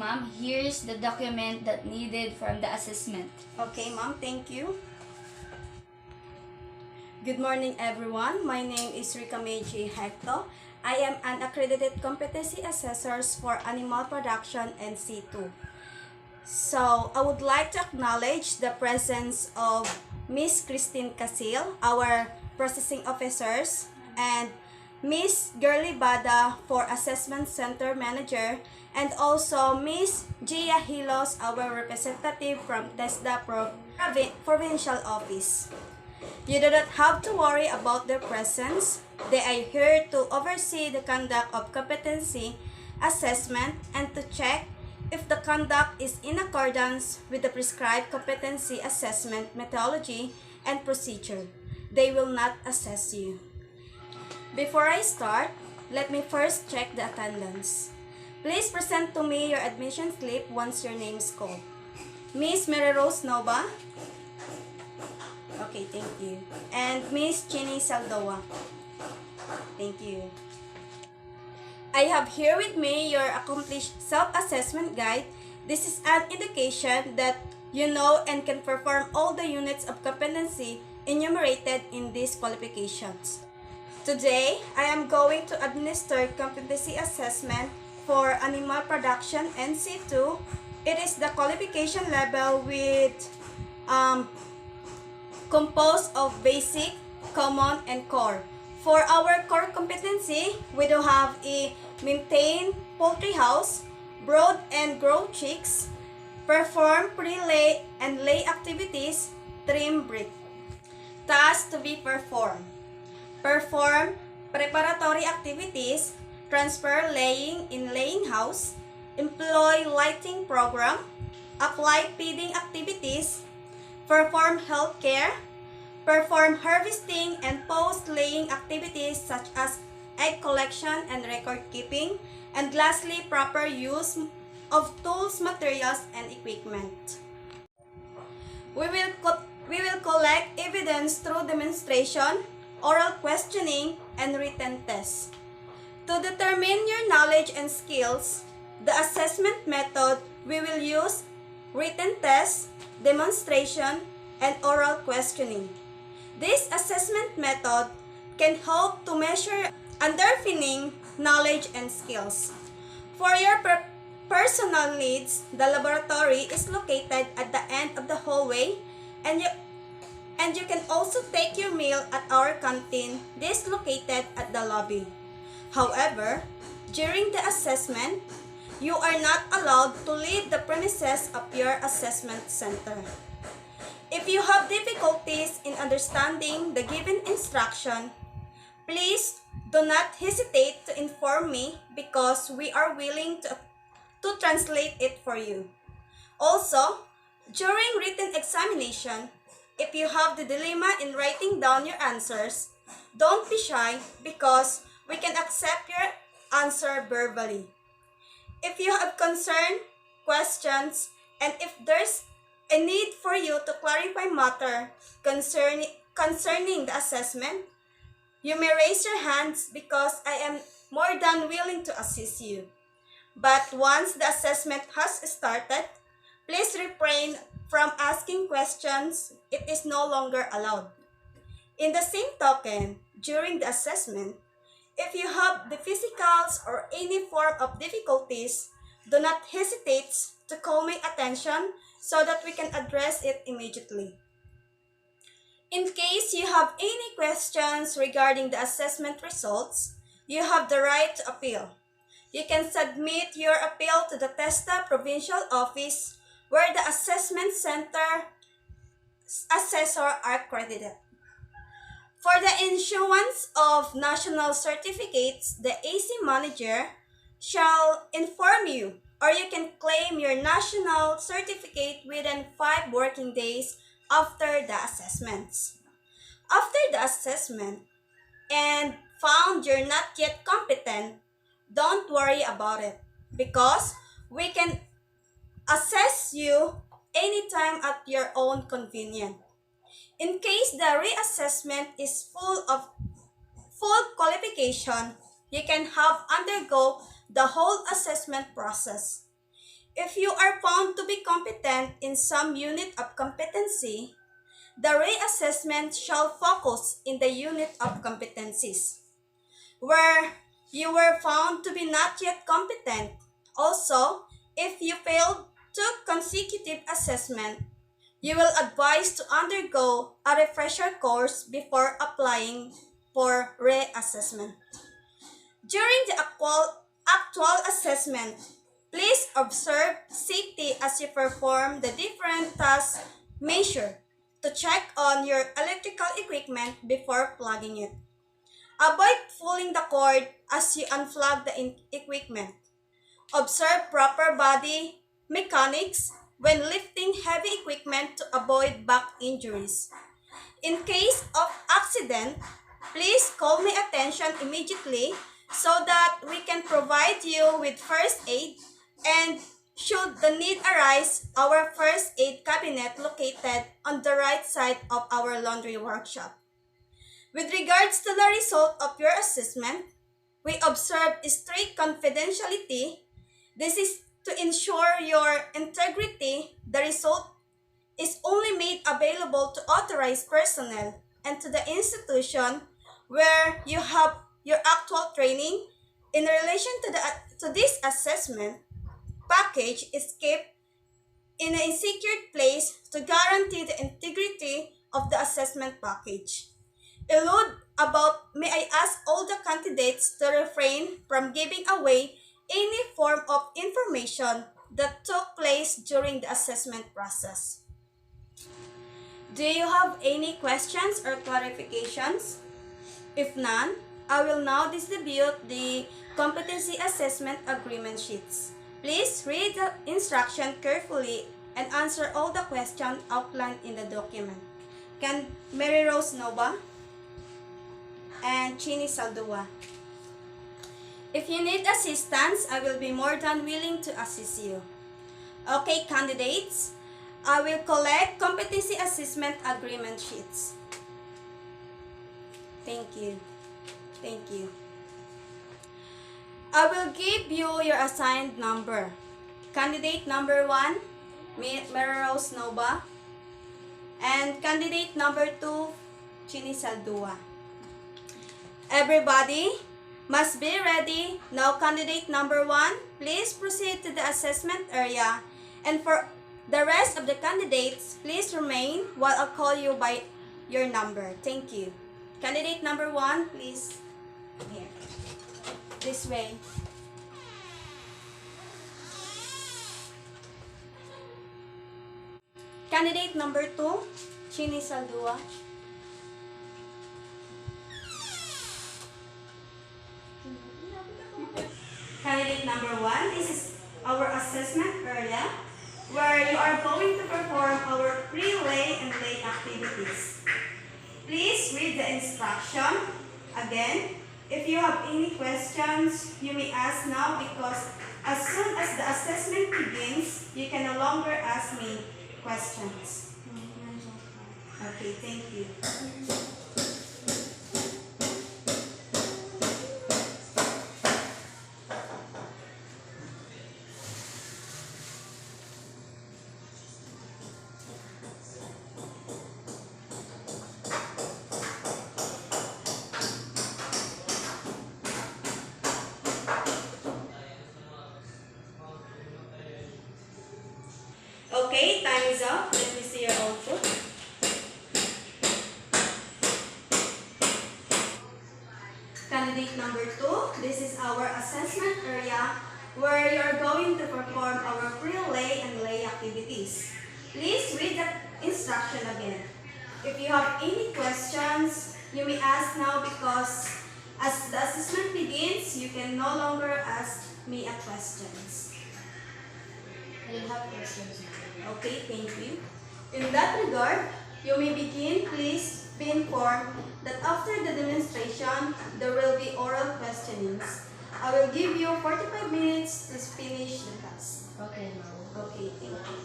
ma'am. Here's the document that needed from the assessment. Okay, ma'am, thank you. Good morning, everyone. My name is Rica Meiji Hecto. I am an accredited competency assessor for animal production and C2. So, I would like to acknowledge the presence of Miss Christine Casil, our processing officers, and Miss Girly Bada for Assessment Center Manager, and also Miss Gia Hilos, our representative from TESDA Provincial Office. You do not have to worry about their presence. They are here to oversee the conduct of competency assessment and to check if the conduct is in accordance with the prescribed competency assessment methodology and procedure. They will not assess you. Before I start, let me first check the attendance. Please present to me your admission slip once your name is called. Miss Mary Rose Nova. Okay, thank you. And Miss Chini Saldoa. Thank you. I have here with me your accomplished self-assessment guide. This is an indication that you know and can perform all the units of competency enumerated in these qualifications. Today, I am going to administer competency assessment for animal production NC2. It is the qualification level with composed of basic, common, and core. For our core competency, we do have a maintain poultry house, brood and grow chicks, perform pre-lay and lay activities, trim breed. Tasks to be performed. Perform preparatory activities, transfer laying in laying house, employ lighting program, apply feeding activities, perform health care, perform harvesting and post-laying activities such as egg collection and record keeping, and lastly, proper use of tools, materials, and equipment. We will collect evidence through demonstration, oral questioning, and written tests. To determine your knowledge and skills, the assessment method we will use written tests, demonstration, and oral questioning. This assessment method can help to measure underpinning knowledge and skills. For your personal needs, the laboratory is located at the end of the hallway, and you can also take your meal at our canteen. This located at the lobby. However, during the assessment, you are not allowed to leave the premises of your assessment center. If you have difficulties in understanding the given instruction, please do not hesitate to inform me because we are willing to translate it for you. Also, during written examination, if you have the dilemma in writing down your answers, don't be shy because we can accept your answer verbally. If you have concern, questions, and if there's a need for you to clarify matter concerning the assessment, you may raise your hands because I am more than willing to assist you. But once the assessment has started, please refrain from asking questions. It is no longer allowed. In the same token, during the assessment, if you have the physicals or any form of difficulties, do not hesitate to call my attention so that we can address it immediately. In case you have any questions regarding the assessment results, you have the right to appeal. You can submit your appeal to the TESDA Provincial Office where the assessment center assessor are credited. For the issuance of national certificates, the AC manager shall inform you, or you can claim your national certificate within 5 working days after the assessments. After the assessment and found you're not yet competent, don't worry about it because we can assess you anytime at your own convenience. In case the reassessment is full qualification, you can have undergo the whole assessment process. If you are found to be competent in some unit of competency, the reassessment shall focus in the unit of competencies. Where you were found to be not yet competent, also, if you failed two consecutive assessment, you will advise to undergo a refresher course before applying for reassessment. During the actual assessment, please observe safety as you perform the different tasks measured to check on your electrical equipment before plugging it. Avoid pulling the cord as you unplug the equipment. Observe proper body mechanics when lifting heavy equipment to avoid back injuries. In case of accident, please call my attention immediately so that we can provide you with first aid, and should the need arise, our first aid cabinet located on the right side of our laundry workshop. With regards to the result of your assessment, we observe strict confidentiality. This is to ensure your integrity. The result is only made available to authorized personnel and to the institution where you have your actual training. In relation to this assessment, package is kept in a secured place to guarantee the integrity of the assessment package. Elude about, may I ask all the candidates to refrain from giving away any form of information that took place during the assessment process. Do you have any questions or clarifications? If none, I will now distribute the competency assessment agreement sheets. Please read the instruction carefully and answer all the questions outlined in the document. Can Mary Rose Nova and Chini Saldua. If you need assistance, I will be more than willing to assist you. Okay, candidates, I will collect competency assessment agreement sheets. Thank you. Thank you. I will give you your assigned number. Candidate number 1, Mary Rose Nova. And candidate number 2, Chini Saldua. Everybody must be ready. Now, candidate number 1, please proceed to the assessment area. And for the rest of the candidates, please remain while I call you by your number. Thank you. Candidate number 1, please. Here. This way. Candidate number 2, Chini Saldua. Candidate number 1, this is our assessment area where you are going to perform our pre-lay and lay activities. Please read the instruction. Again, if you have any questions, you may ask now, because as soon as the assessment begins, you can no longer ask me questions. Okay, thank you. Okay, time is up. Let me see your output. Candidate number 2, this is our assessment area where you are going to perform our pre-lay and lay activities. Please read the instruction again. If you have any questions, you may ask now, because as the assessment begins, you can no longer ask me a questions. I have questions. Okay, thank you. In that regard, you may begin. Please be informed that after the demonstration, there will be oral questionings. I will give you 45 minutes to finish the task. Okay, ma'am. Okay, thank you.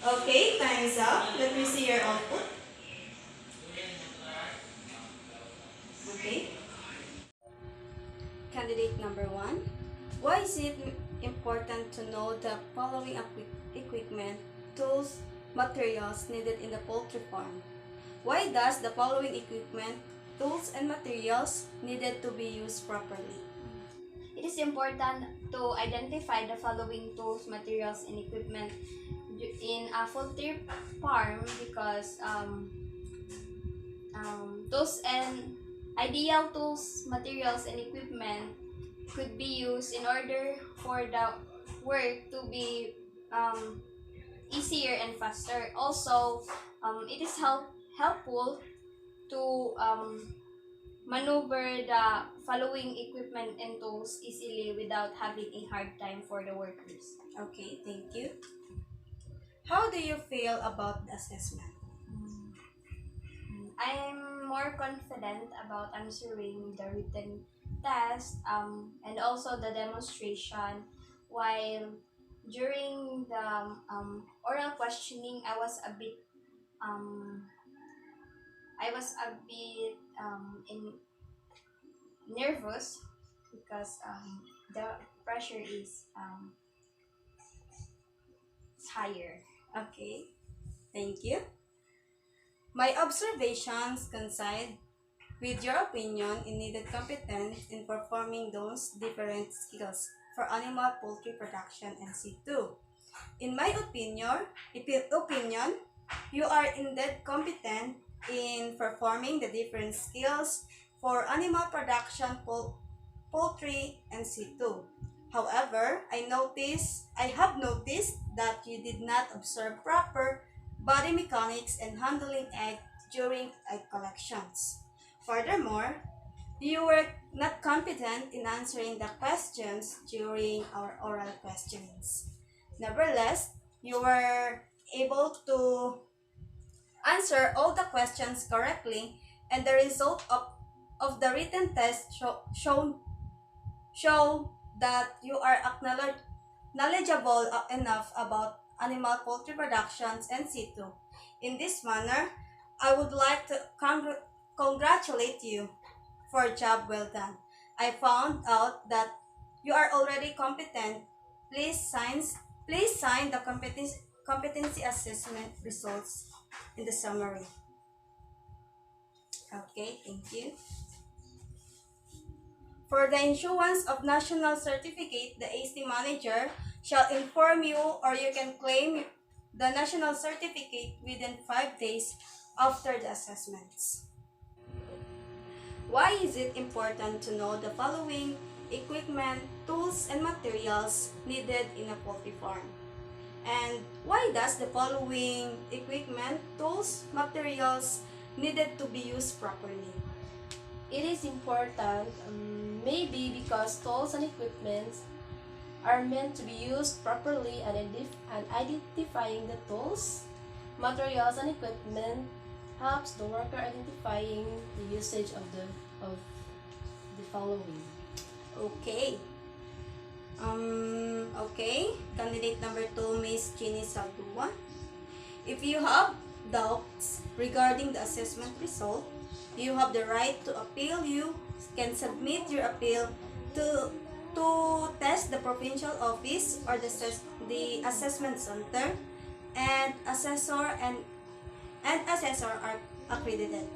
Okay, time is up. Let me see your output. Okay. Candidate number 1. Why is it important to know the following equipment, tools, materials needed in the poultry farm? Why does the following equipment, tools, and materials needed to be used properly? It is important to identify the following tools, materials, and equipment in a poultry farm because tools and ideal tools, materials, and equipment could be used in order for the work to be easier and faster. Also, it is helpful to maneuver the following equipment and tools easily without having a hard time for the workers. Okay, thank you. How do you feel about the assessment? I'm more confident about answering the written test and also the demonstration, while during the oral questioning um, I was a bit nervous because the pressure is higher. Okay, thank you. My observations coincide with your opinion in needed competence in performing those different skills for animal poultry production and situ. In my opinion, you are indeed competent in performing the different skills for animal production, poultry, and situ. However, I have noticed that you did not observe proper body mechanics and handling egg during egg collections. Furthermore, you were not competent in answering the questions during our oral questionings. Nevertheless, you were able to answer all the questions correctly, and the result of the written test show that you are knowledgeable enough about animal poultry productions and situ. In this manner, I would like to congratulate you for a job well done. I found out that you are already competent. Please sign, please sign the competency assessment results in the summary. Okay, thank you. For the issuance of national certificate, the AC manager shall inform you, or you can claim the national certificate within 5 days after the assessments. Why is it important to know the following equipment, tools, and materials needed in a poultry farm? And why does the following equipment, tools, materials needed to be used properly? It is important, maybe because tools and equipment are meant to be used properly, and identifying the tools, materials, and equipment helps the worker identifying the usage of the following. Okay. Okay. Candidate number 2, Miss Jeannie Saldua. If you have doubts regarding the assessment result, you have the right to appeal. You can submit your appeal to test the provincial office or the assessment center, and assessor are accredited.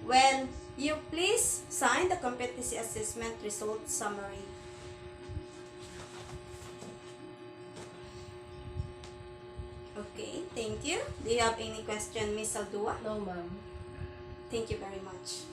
Well, you please sign the competency assessment result summary. Okay, thank you. Do you have any question, Miss Saldua? No, ma'am. Thank you very much.